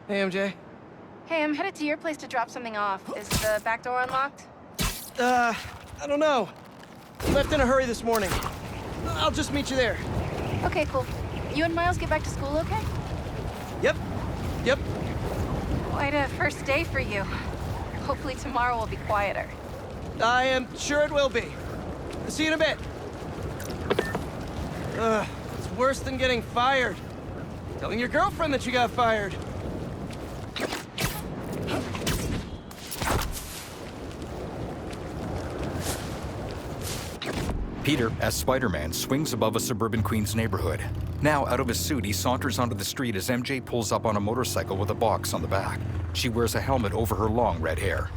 Hey, MJ. Hey, I'm headed to your place to drop something off. Is the back door unlocked? I don't know. Left in a hurry this morning. I'll just meet you there. Okay, cool. You and Miles get back to school okay? Yep. Quite a first day for you. Hopefully tomorrow will be quieter. I am sure it will be. See you in a bit. It's worse than getting fired. Telling your girlfriend that you got fired. Peter, as Spider-Man, swings above a suburban Queens neighborhood. Now, out of his suit, he saunters onto the street as MJ pulls up on a motorcycle with a box on the back. She wears a helmet over her long red hair.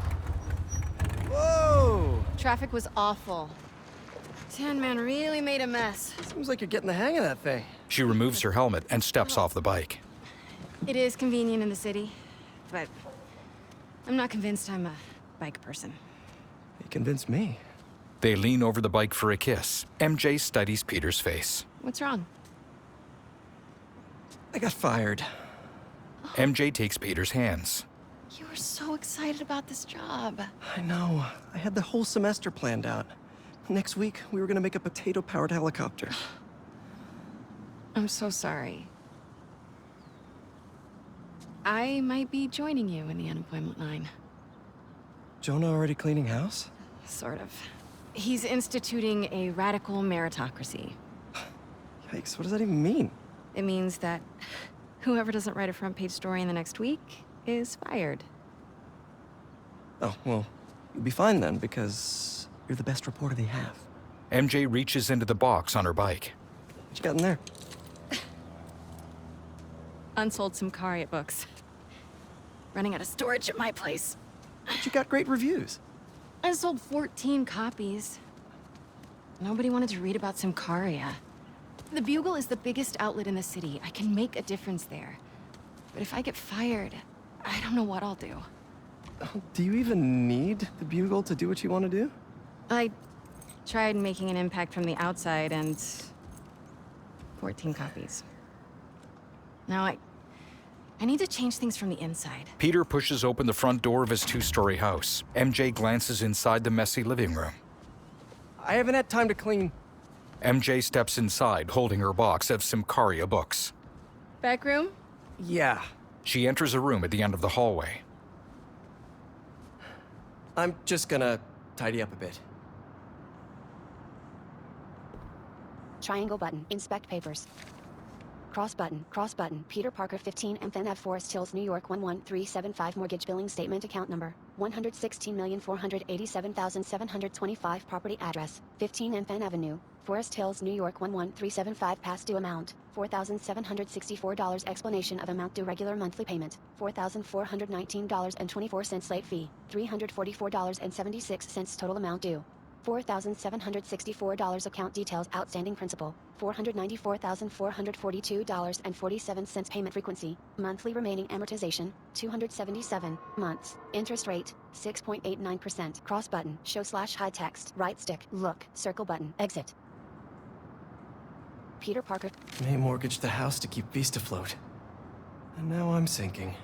Whoa! Traffic was awful. Tan Man really made a mess. Seems like you're getting the hang of that thing. She removes her helmet and steps off the bike. It is convenient in the city, but I'm not convinced I'm a bike person. You convinced me. They lean over the bike for a kiss. MJ studies Peter's face. What's wrong? I got fired. MJ takes Peter's hands. You were so excited about this job. I know. I had the whole semester planned out. Next week, we were gonna make a potato-powered helicopter. I'm so sorry. I might be joining you in the unemployment line. Jonah already cleaning house? Sort of. He's instituting a radical meritocracy. Yikes, what does that even mean? It means that whoever doesn't write a front-page story in the next week is fired. Oh, well, you'll be fine then, because you're the best reporter they have. MJ reaches into the box on her bike. What you got in there? Unsold Simcaria books. Running out of storage at my place. But you got great reviews. I sold 14 copies. Nobody wanted to read about Simcaria. The Bugle is the biggest outlet in the city. I can make a difference there. But if I get fired, I don't know what I'll do. Do you even need the Bugle to do what you want to do? I tried making an impact from the outside and 14 copies. Now I need to change things from the inside. Peter pushes open the front door of his two-story house. MJ glances inside the messy living room. I haven't had time to clean. MJ steps inside, holding her box of Simcaria books. Back room? Yeah. She enters a room at the end of the hallway. I'm just gonna tidy up a bit. Triangle button. Inspect papers. Cross button, Peter Parker 15 MFN Ave Forest Hills, New York 11375 mortgage billing statement account number 116,487,725 property address 15 MFN Avenue, Forest Hills, New York 11375 past due amount $4,764 explanation of amount due regular monthly payment $4,419.24 late fee $344.76 total amount due $4,764 account details outstanding principal $494,442.47 payment frequency monthly remaining amortization 277 months interest rate 6.89% cross button show / high text right stick look circle button exit. Peter Parker. May mortgaged the house to keep Beast afloat. And now I'm sinking.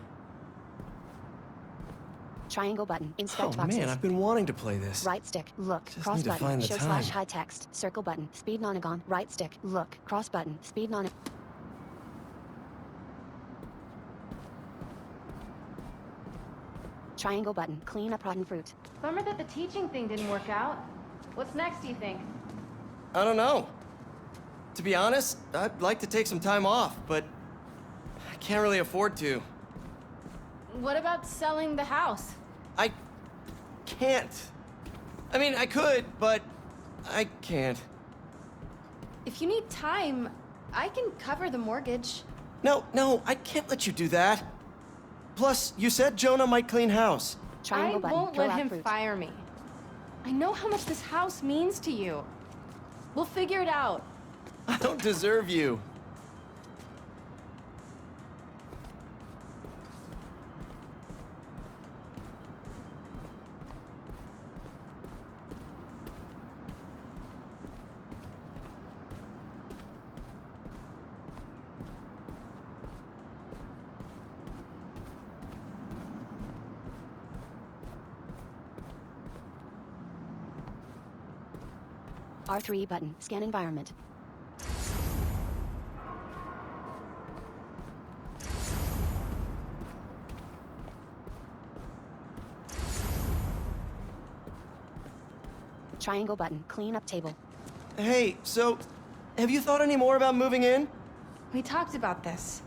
Triangle button. Inspect Oh boxes. man, I've been wanting to play this. Right stick. Look. Just Cross need to button. find the Show time. / high text. Circle button. Speed nonagon. Right stick. Look. Cross button. Speed non. Triangle button. Clean up rotten fruit. Bummer that the teaching thing didn't work out. What's next, do you think? I don't know. To be honest, I'd like to take some time off, but I can't really afford to. What about selling the house? I can't. I mean, I could, but I can't. If you need time, I can cover the mortgage. No, I can't let you do that. Plus, you said Jonah might clean house. Triangle I button. won't Throw let out him fruit. fire me. I know how much this house means to you. We'll figure it out. I don't deserve you. R3 button. Scan environment. Triangle button. Clean up table. Hey, so, have you thought any more about moving in? We talked about this.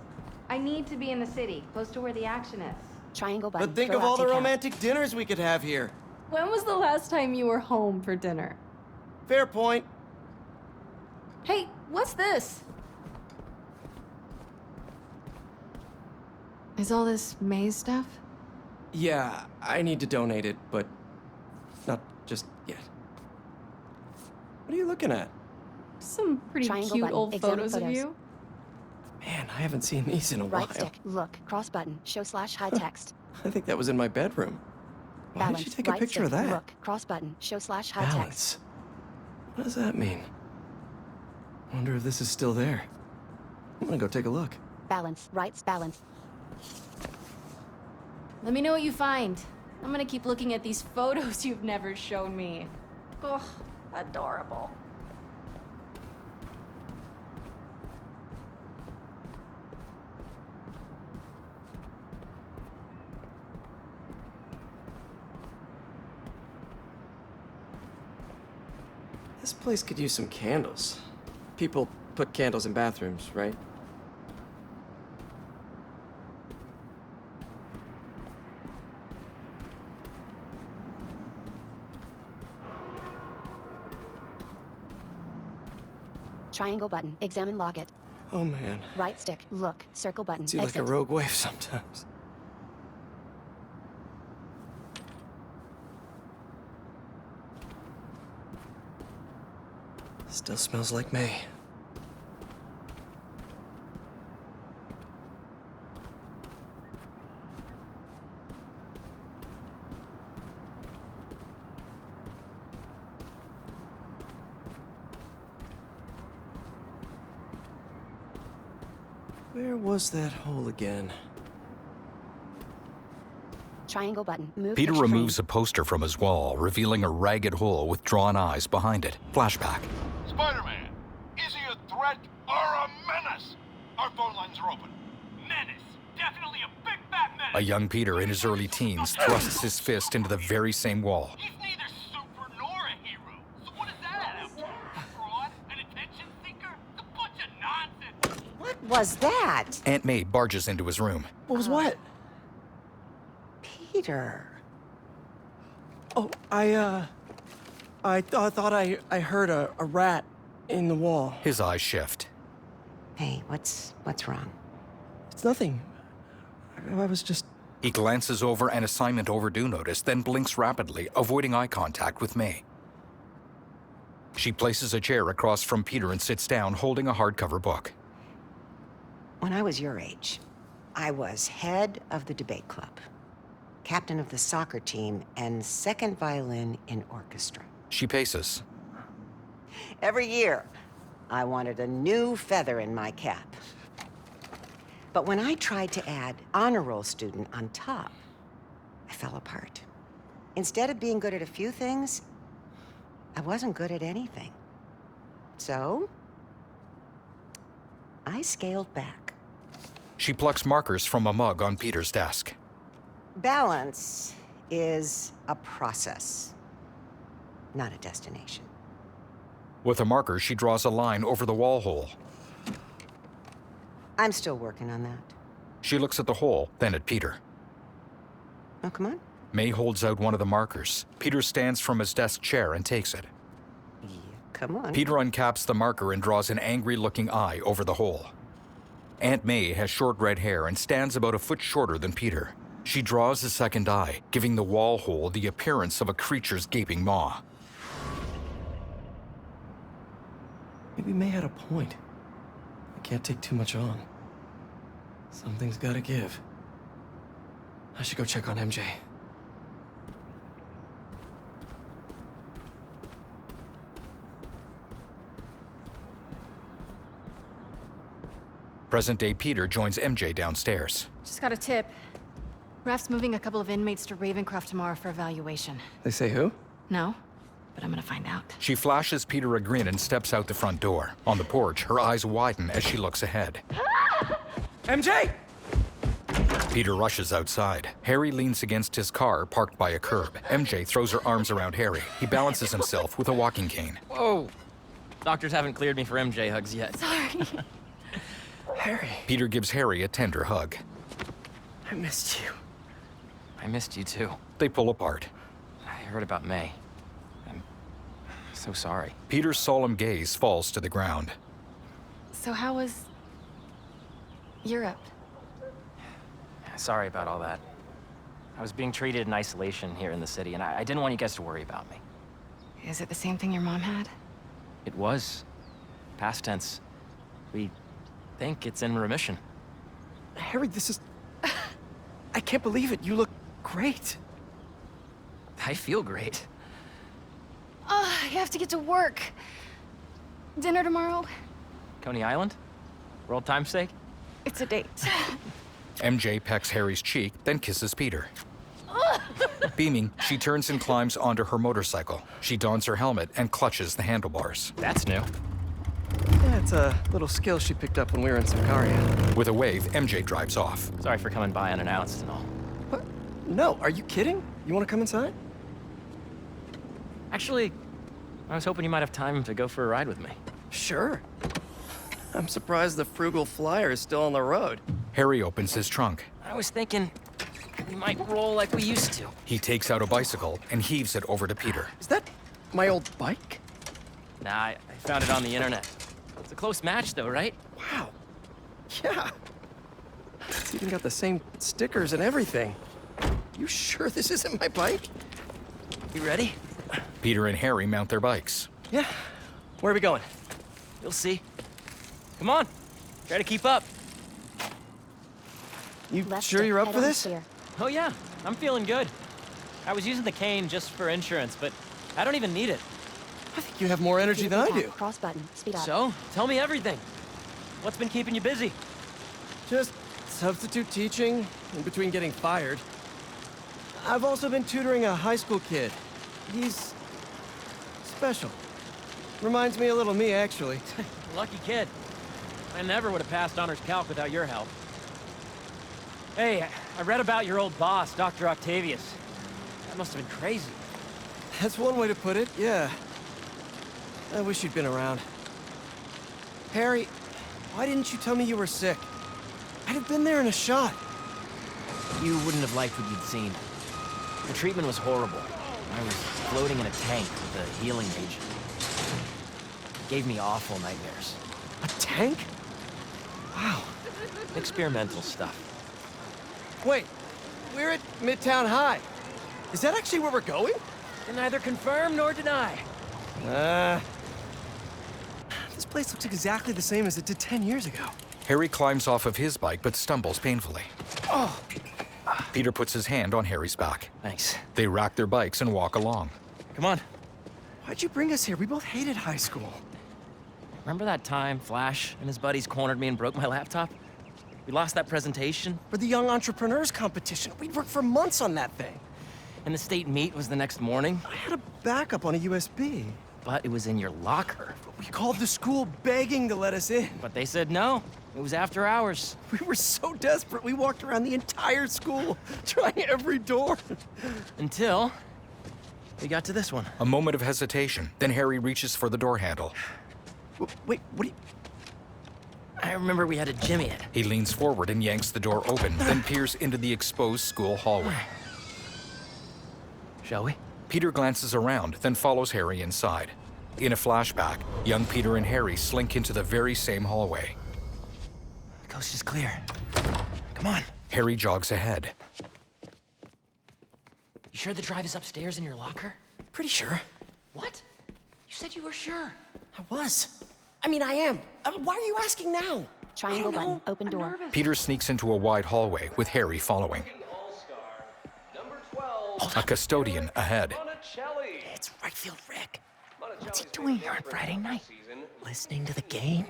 I need to be in the city, close to where the action is. Triangle button. But think Throw of all out the to account. romantic dinners we could have here. When was the last time you were home for dinner? Fair point. Hey, what's this? Is all this May's stuff? Yeah, I need to donate it, but not just yet. What are you looking at? Some pretty Triangle cute button. old Examine photos of photos. you. Man, I haven't seen these in a while. Right stick. Look. Cross button. Show / hide text. I think that was in my bedroom. Why Balance. did you take a Right picture of stick. that? Look. Cross button. Show / hide text. Balance. What does that mean? Wonder if this is still there. I'm gonna go take a look. Balance. Rights. Balance. Let me know what you find. I'm gonna keep looking at these photos you've never shown me. Ugh, adorable. This place could use some candles. People put candles in bathrooms, right? Triangle button. Examine logit. Oh man. Right stick. Look. Circle button. See like Exit. a rogue wave sometimes. Still smells like May. Where was that hole again? Triangle button. Move. Peter picture removes frame. a poster from his wall, revealing a ragged hole with drawn eyes behind it. Flashback. Spider-Man, is he a threat or a menace? Our phone lines are open. Menace. Definitely a big fat menace. A young Peter in his early teens thrusts his fist into the very same wall. He's neither super nor a hero. So what does that add up to? A fraud? An attention seeker? It's a bunch of nonsense. What was that? Aunt May barges into his room. What was what? Peter. Oh, I thought I heard a rat in the wall. His eyes shift. Hey, what's wrong? It's nothing. I was just... He glances over an assignment overdue notice, then blinks rapidly, avoiding eye contact with May. She places a chair across from Peter and sits down, holding a hardcover book. When I was your age, I was head of the debate club, captain of the soccer team, and second violin in orchestra. She paces. Every year, I wanted a new feather in my cap. But when I tried to add honor roll student on top, I fell apart. Instead of being good at a few things, I wasn't good at anything. So, I scaled back. She plucks markers from a mug on Peter's desk. Balance is a process, not a destination. With a marker, she draws a line over the wall hole. I'm still working on that. She looks at the hole, then at Peter. Oh, come on. May holds out one of the markers. Peter stands from his desk chair and takes it. Yeah, come on. Peter uncaps the marker and draws an angry-looking eye over the hole. Aunt May has short red hair and stands about a foot shorter than Peter. She draws a second eye, giving the wall hole the appearance of a creature's gaping maw. Maybe May had a point. I can't take too much on. Something's gotta give. I should go check on MJ. Present-day Peter joins MJ downstairs. Just got a tip. Raph's moving a couple of inmates to Ravencroft tomorrow for evaluation. They say who? No, but I'm gonna find out. She flashes Peter a grin and steps out the front door. On the porch, her eyes widen as she looks ahead. MJ! Peter rushes outside. Harry leans against his car, parked by a curb. MJ throws her arms around Harry. He balances himself with a walking cane. Whoa. Doctors haven't cleared me for MJ hugs yet. Sorry. Harry, Peter gives Harry a tender hug. I missed you. I missed you too. They pull apart. I heard about May. I'm so sorry. Peter's solemn gaze falls to the ground. So how was Europe? Sorry about all that. I was being treated in isolation here in the city, and I didn't want you guys to worry about me. Is it the same thing your mom had? It was. Past tense. We think it's in remission. Harry, this is... I can't believe it. You look great. I feel great. I have to get to work. Dinner tomorrow? Coney Island? For old time's sake? It's a date. MJ pecks Harry's cheek, then kisses Peter. Beaming, she turns and climbs onto her motorcycle. She dons her helmet and clutches the handlebars. That's new. Yeah, it's a little skill she picked up when we were in Sakaria. With a wave, MJ drives off. Sorry for coming by unannounced and all. What? No, are you kidding? You want to come inside? Actually, I was hoping you might have time to go for a ride with me. Sure. I'm surprised the frugal flyer is still on the road. Harry opens his trunk. I was thinking we might roll like we used to. He takes out a bicycle and heaves it over to Peter. Is that my old bike? Nah, I found it on the internet. It's a close match though, right? Wow. Yeah. It's even got the same stickers and everything. You sure this isn't my bike? You ready? Peter and Harry mount their bikes. Yeah. Where are we going? You'll see. Come on. Try to keep up. You Left sure stick, you're up head for on this? steer. Oh yeah, I'm feeling good. I was using the cane just for insurance, but I don't even need it. I think you have more energy than I Tap, do. Cross button. Speed up. So, tell me everything. What's been keeping you busy? Just substitute teaching in between getting fired. I've also been tutoring a high school kid. He's special. Reminds me a little of me, actually. Lucky kid. I never would have passed honors calc without your help. Hey, I read about your old boss, Dr. Octavius. That must have been crazy. That's one way to put it, yeah. I wish you'd been around. Harry, why didn't you tell me you were sick? I'd have been there in a shot. You wouldn't have liked what you'd seen. The treatment was horrible. I was floating in a tank with a healing agent. It gave me awful nightmares. A tank? Wow. Experimental stuff. Wait, we're at Midtown High. Is that actually where we're going? Can neither confirm nor deny. This place looks exactly the same as it did 10 years ago. Harry climbs off of his bike but stumbles painfully. Oh, Peter puts his hand on Harry's back. thanks. They rack their bikes and walk along. Come on. Why'd you bring us here? We both hated high school. Remember that time Flash and his buddies cornered me and broke my laptop? We lost that presentation for the Young Entrepreneurs competition. We'd worked for months on that thing. And the state meet was the next morning. I had a backup on a USB. But it was in your locker. We called the school begging to let us in. But they said no. It was after hours. We were so desperate, we walked around the entire school, trying every door. Until we got to this one. A moment of hesitation, then Harry reaches for the door handle. Wait, what do you... I remember we had a Jimmy it. He leans forward and yanks the door open, then peers into the exposed school hallway. Shall we? Peter glances around, then follows Harry inside. In a flashback, young Peter and Harry slink into the very same hallway. The coast is clear. Come on. Harry jogs ahead. You sure the drive is upstairs in your locker? Pretty sure. What? You said you were sure. I was. I mean, I am. Why are you asking now? Triangle button. Open door. Peter sneaks into a wide hallway with Harry following. A custodian ahead. It's right field Rick. What's he doing here on Friday night? Listening to the game?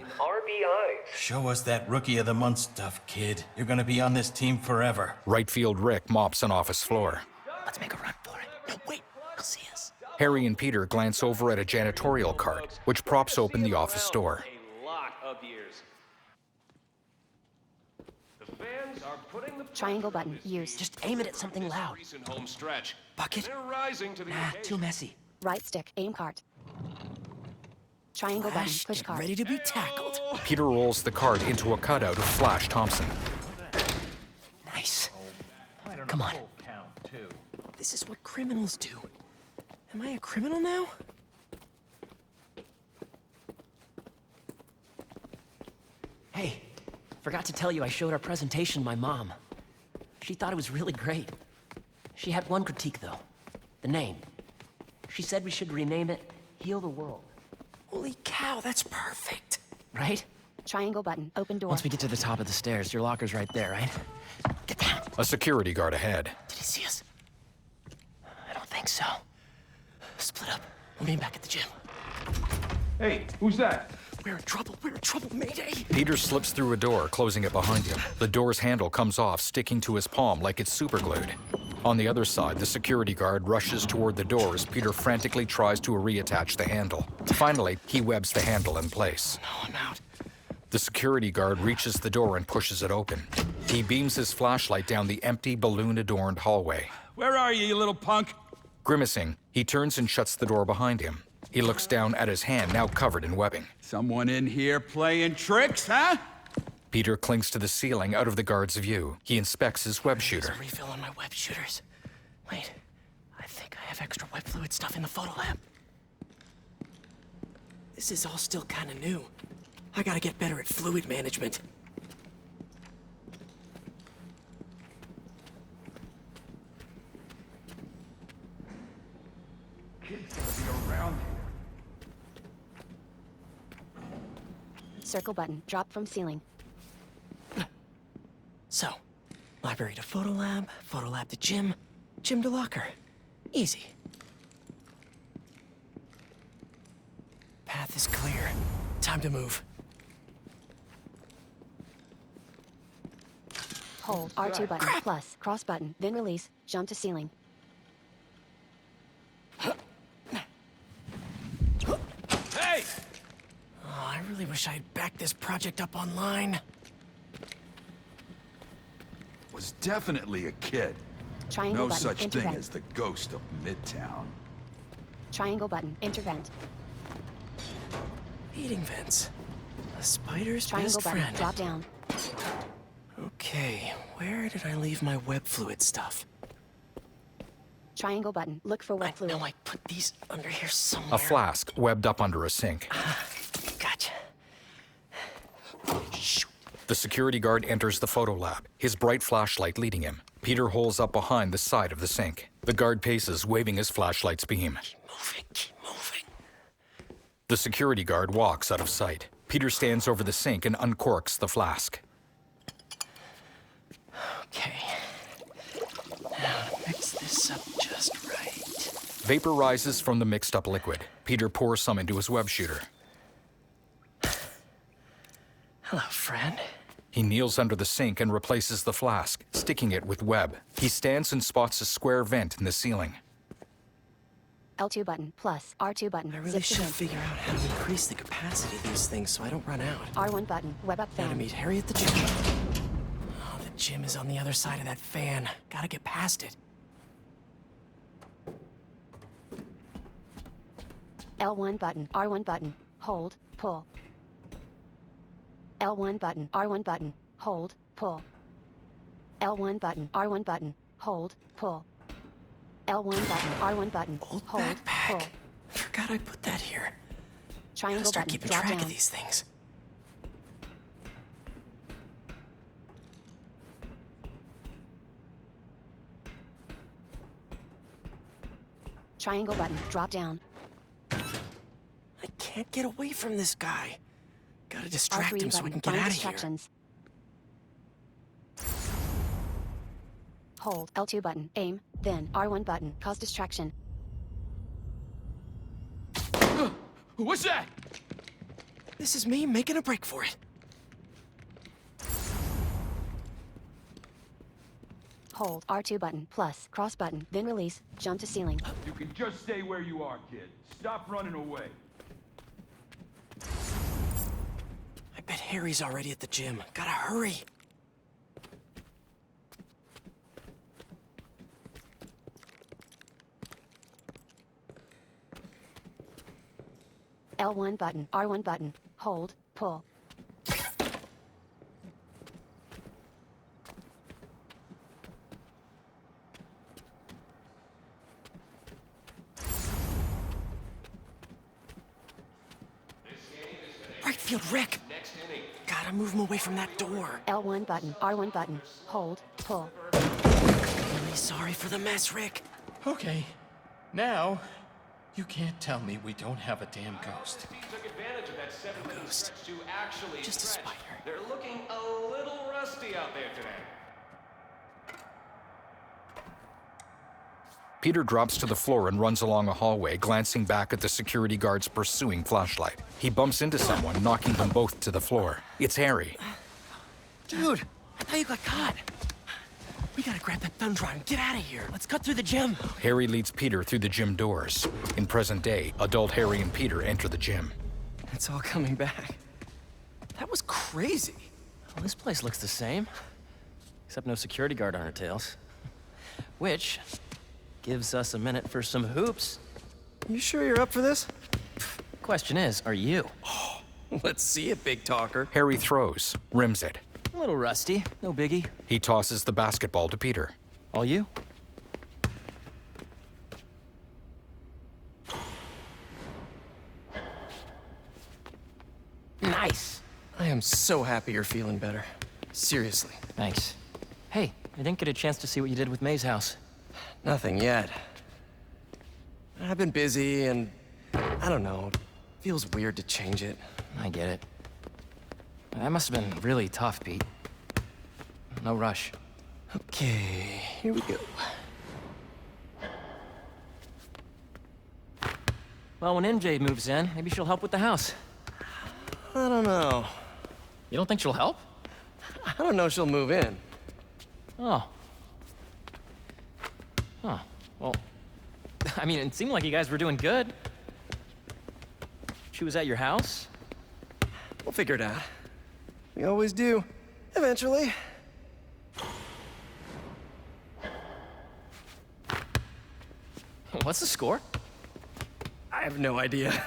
Show us that Rookie of the Month stuff, kid. You're gonna be on this team forever. Right field Rick mops an office floor. Let's make a run for it. No, wait. He'll see us. Harry and Peter glance over at a janitorial cart, which props open the office door. A lot of years. The fans are putting the Triangle button, use. Just aim it at something loud. recent home stretch. Bucket? They're rising to the Nah, occasion. too messy. Right stick, aim cart. Triangle button, Flash, push get cart. ready to be tackled. Peter rolls the cart into a cutout of Flash Thompson. Nice. Come on. This is what criminals do. Am I a criminal now? Hey, forgot to tell you I showed our presentation to my mom. She thought it was really great. She had one critique, though. The name. She said we should rename it Heal the World. Holy cow, that's perfect. Right? Triangle button, open door. Once we get to the top of the stairs, your locker's right there, right? Get down. A security guard ahead. Did he see us? I don't think so. Split up. We'll meet back at the gym. Hey, who's that? We're in trouble. We're in trouble, Mayday. Peter slips through a door, closing it behind him. The door's handle comes off, sticking to his palm like it's superglued. On the other side, the security guard rushes toward the door as Peter frantically tries to reattach the handle. Finally, he webs the handle in place. No, I'm out. The security guard reaches the door and pushes it open. He beams his flashlight down the empty, balloon-adorned hallway. Where are you little punk? Grimacing, he turns and shuts the door behind him. He looks down at his hand, now covered in webbing. Someone in here playing tricks, huh? Peter clings to the ceiling out of the guard's view. He inspects his web There's shooter. a refill on my web shooters. Wait, I think I have extra web fluid stuff in the photo lab. This is all still kind of new. I gotta get better at fluid management. Kid's gonna be around here. Circle button, drop from ceiling. So, library to photo lab to gym, gym to locker. Easy. Path is clear. Time to move. Hold, R2 button, plus, cross button, then release, jump to ceiling. Hey! Oh, I really wish I had backed this project up online. Was definitely a kid. Triangle No button, such thing intervent. as the ghost of Midtown. Triangle button, intervent. Heating vents. A spider's Triangle best button, friend. drop down. Okay, where did I leave my web fluid stuff? Triangle button, look for web I fluid. know I put these under here somewhere. A flask webbed up under a sink. Gotcha. Shoot. The security guard enters the photo lab, his bright flashlight leading him. Peter holes up behind the side of the sink. The guard paces, waving his flashlight's beam. Keep moving. The security guard walks out of sight. Peter stands over the sink and uncorks the flask. Okay. Now mix this up just right. Vapor rises from the mixed-up liquid. Peter pours some into his web shooter. Hello, friend. He kneels under the sink and replaces the flask, sticking it with web. He stands and spots a square vent in the ceiling. L2 button, plus, R2 button, I really zip should to vent. figure out how to increase the capacity of these things so I don't run out. R1 button, web up Gotta fan. meet Harry at the gym. Oh, the gym is on the other side of that fan. Gotta get past it. L1 button, R1 button, hold, pull. L1 button, R1 button, hold, pull. L1 button, R1 button, hold, pull. L1 button, R1 button, Old hold, pull. backpack. Forgot I put that here. Gotta Triangle start button, keeping drop track down. of these things. Triangle button, drop down. I can't get away from this guy. Gotta distract R3 him so I button, can get find out of here. distractions. Hold, L2 button, aim, then R1 button, cause distraction. What's that? This is me making a break for it. hold R2 button, plus, cross button, then release, jump to ceiling. You can just stay where you are, kid. Stop running away. I bet Harry's already at the gym. Gotta hurry. L1 button, R1 button, hold, pull. Right field, Rick! Gotta move him away from that door. L1 button, R1 button, hold, pull. Really sorry for the mess, Rick. Okay. Now, you can't tell me we don't have a damn ghost. Took advantage of that 7-minute stretch to actually Just a stretch. spider. They're looking a little rusty out there today. Peter drops to the floor and runs along a hallway, glancing back at the security guard's pursuing flashlight. He bumps into someone, knocking them both to the floor. It's Harry. Dude, I thought you got caught. We gotta grab that thumb drive and get out of here. Let's cut through the gym. Harry leads Peter through the gym doors. In present day, adult Harry and Peter enter the gym. It's all coming back. That was crazy. Well, this place looks the same. Except no security guard on our tails. Which gives us a minute for some hoops. You sure you're up for this? Question is, are you? Let's see it, big talker. Harry throws, rims it. A little rusty, no biggie. He tosses the basketball to Peter. All you? Nice. I am so happy you're feeling better. Seriously. Thanks. Hey, I didn't get a chance to see what you did with May's house. Nothing yet. I've been busy and I don't know. It feels weird to change it. I get it. That must have been really tough, Pete. No rush. Okay, here we go. Well, when MJ moves in, maybe she'll help with the house. I don't know. You don't think she'll help? I don't know if she'll move in. Oh. Huh. Well, I mean, it seemed like you guys were doing good. She was at your house? We'll figure it out. We always do. Eventually. What's the score? I have no idea.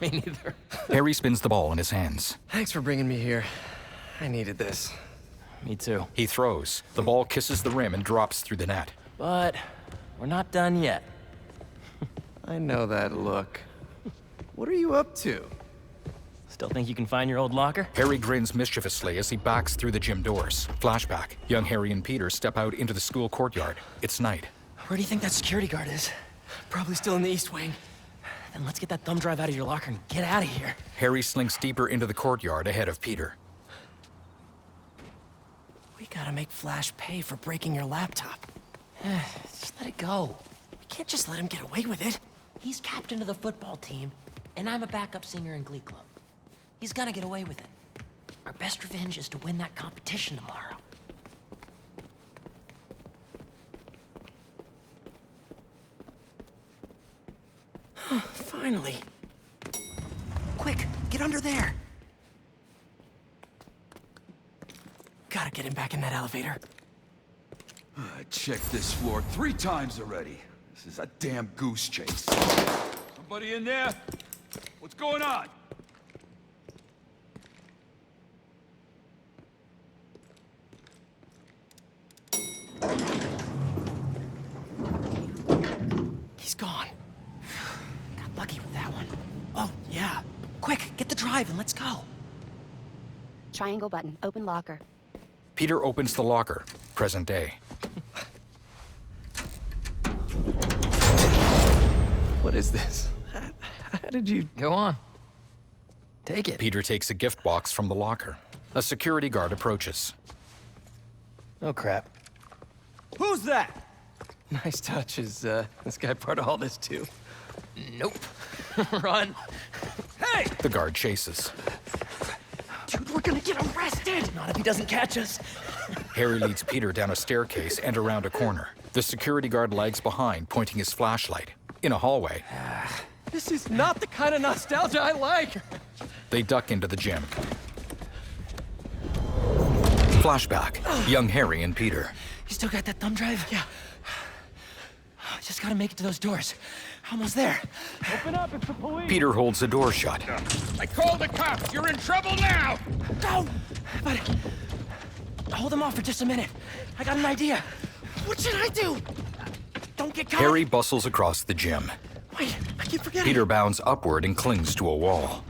Me neither. Harry spins the ball in his hands. Thanks for bringing me here. I needed this. Me too. He throws. The ball kisses the rim and drops through the net. But we're not done yet. I know that look. What are you up to? Still think you can find your old locker? Harry grins mischievously as he backs through the gym doors. Flashback. Young Harry and Peter step out into the school courtyard. It's night. Where do you think that security guard is? Probably still in the East Wing. Then let's get that thumb drive out of your locker and get out of here. Harry slinks deeper into the courtyard ahead of Peter. We gotta make Flash pay for breaking your laptop. Just let it go. We can't just let him get away with it. He's captain of the football team, and I'm a backup singer in Glee Club. He's gonna get away with it. Our best revenge is to win that competition tomorrow. Finally. Quick, get under there. Gotta get him back in that elevator. I checked this floor 3 times already. This is a damn goose chase. Somebody in there? What's going on? He's gone. Got lucky with that one. Oh, yeah. Quick, get the drive and let's go. Triangle button, open locker. Peter opens the locker. Present day. What is this? How did you... Go on. Take it. Peter takes a gift box from the locker. A security guard approaches. Oh, crap. Who's that? Nice touch. Is this guy part of all this too? Nope. Run. Hey! The guard chases. Dude, we're gonna get arrested! Not if he doesn't catch us. Harry leads Peter down a staircase and around a corner. The security guard lags behind, pointing his flashlight. In a hallway, This is not the kind of nostalgia I like! they duck into the gym. Flashback. Young Harry and Peter. You still got that thumb drive? Yeah. I just gotta make it to those doors. Almost there. Open up, it's the police! Peter holds the door shut. I called the cops. You're in trouble now. Go! But hold them off for just a minute. I got an idea. What should I do? Don't get caught. Harry bustles across the gym. Wait, I keep forgetting. Peter bounds upward and clings to a wall.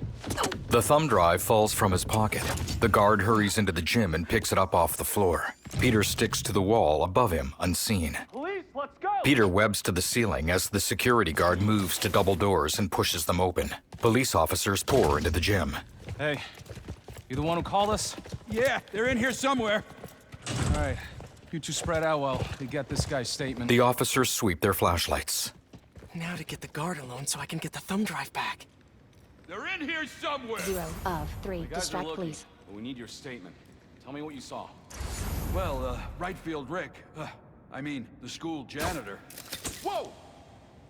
The thumb drive falls from his pocket. The guard hurries into the gym and picks it up off the floor. Peter sticks to the wall above him, unseen. Police, let's go! Peter webs to the ceiling as the security guard moves to double doors and pushes them open. Police officers pour into the gym. Hey, you the one who called us? Yeah, they're in here somewhere. All right, you two spread out while they get this guy's statement. The officers sweep their flashlights. Now to get the guard alone so I can get the thumb drive back. They're in here somewhere. 0 of 3. The guys are Distract looking, police. but we need your statement. Tell me what you saw. Well, right field Rick. I mean, the school janitor. Whoa!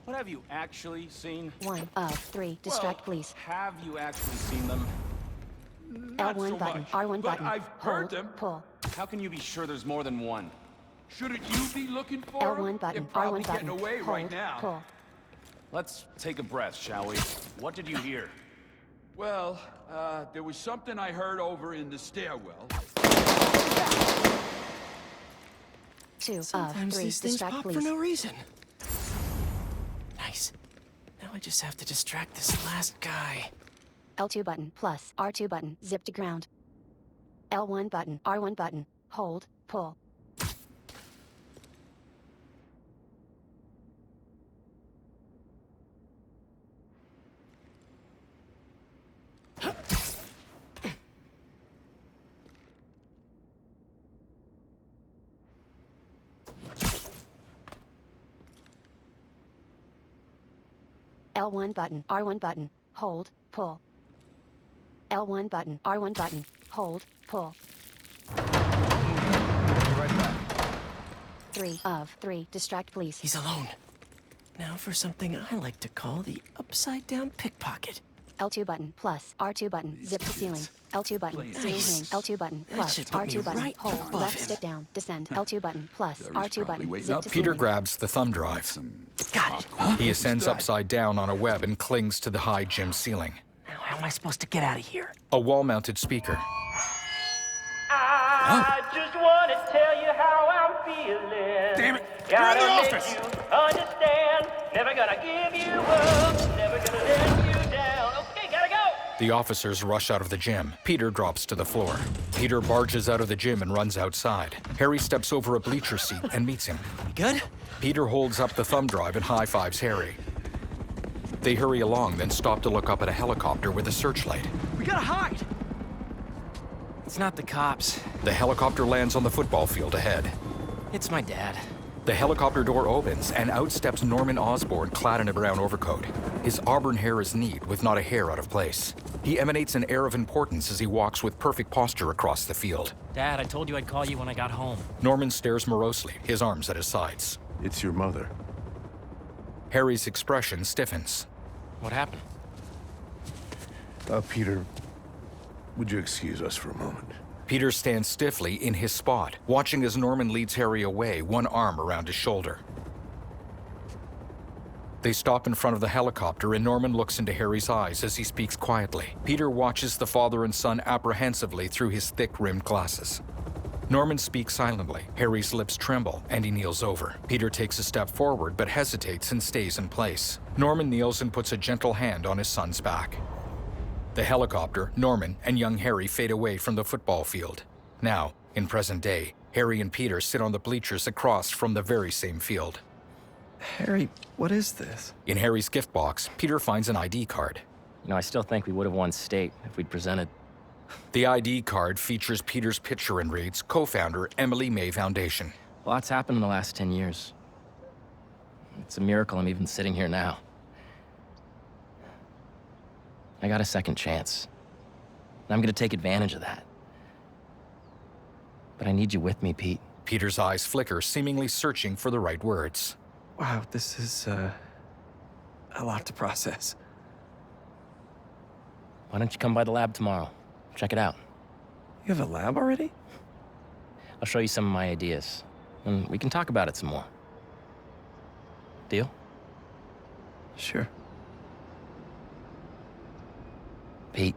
What have you actually seen? 1 of 3. Distract police. Have you actually seen them? Not L1 so button. much, R1 but button. I've heard Hold. them. Pull. How can you be sure there's more than one? Shouldn't you be looking for L1 them? button. They're probably R1 button. getting away Hold. right now. Pull. Let's take a breath, shall we? What did you hear? Well, there was something I heard over in the stairwell. 2 of Sometimes 3. these things Distract pop police. for no reason. Nice. Now I just have to distract this last guy. L2 button. Plus. R2 button. Zip to ground. L1 button. R1 button. Hold. Pull. L1 button. R1 button. Hold. Pull. L1 button. R1 button. Hold. Pull. 3 of 3. Distract police. He's alone. Now for something I like to call the upside-down pickpocket. L2 button. Plus. R2 button. Zip to ceiling. L2 button. Ceiling hang. L2 button. That Plus. should put me R2 button. right Hold. above Left him. stick down. Descend. L2 button. Plus. He's R2 probably button. waiting Zip up to Peter ceiling. grabs the thumb drive. Got it. He ascends upside down on a web and clings to the high gym ceiling. Now how am I supposed to get out of here? A wall-mounted speaker. I just want to tell you how I'm feeling. Damn it! You're in the Gotta office! make you understand. Never gonna give you up. Never gonna let you down. Okay, gotta go. The officers rush out of the gym. Peter drops to the floor. Peter barges out of the gym and runs outside. Harry steps over a bleacher seat and meets him. Good? Peter holds up the thumb drive and high-fives Harry. They hurry along, then stop to look up at a helicopter with a searchlight. We gotta hide! It's not the cops. The helicopter lands on the football field ahead. It's my dad. The helicopter door opens, and out steps Norman Osborn, clad in a brown overcoat. His auburn hair is neat, with not a hair out of place. He emanates an air of importance as he walks with perfect posture across the field. Dad, I told you I'd call you when I got home. Norman stares morosely, his arms at his sides. It's your mother. Harry's expression stiffens. What happened? Peter, would you excuse us for a moment? Peter stands stiffly in his spot, watching as Norman leads Harry away, one arm around his shoulder. They stop in front of the helicopter, and Norman looks into Harry's eyes as he speaks quietly. Peter watches the father and son apprehensively through his thick-rimmed glasses. Norman speaks silently. Harry's lips tremble, and he kneels over. Peter takes a step forward, but hesitates and stays in place. Norman kneels and puts a gentle hand on his son's back. The helicopter, Norman, and young Harry fade away from the football field. Now, in present day, Harry and Peter sit on the bleachers across from the very same field. Harry, what is this? In Harry's gift box, Peter finds an ID card. You know, I still think we would have won state if we'd presented. The ID card features Peter's picture and reads, co-founder, Emily May Foundation. Lots happened in the last 10 years. It's a miracle I'm even sitting here now. I got a second chance. and I'm gonna take advantage of that. But I need you with me, Pete. Peter's eyes flicker, seemingly searching for the right words. Wow, this is, a lot to process. Why don't you come by the lab tomorrow? Check it out. You have a lab already? I'll show you some of my ideas, and we can talk about it some more. Deal? Sure. Pete,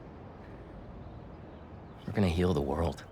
we're gonna heal the world.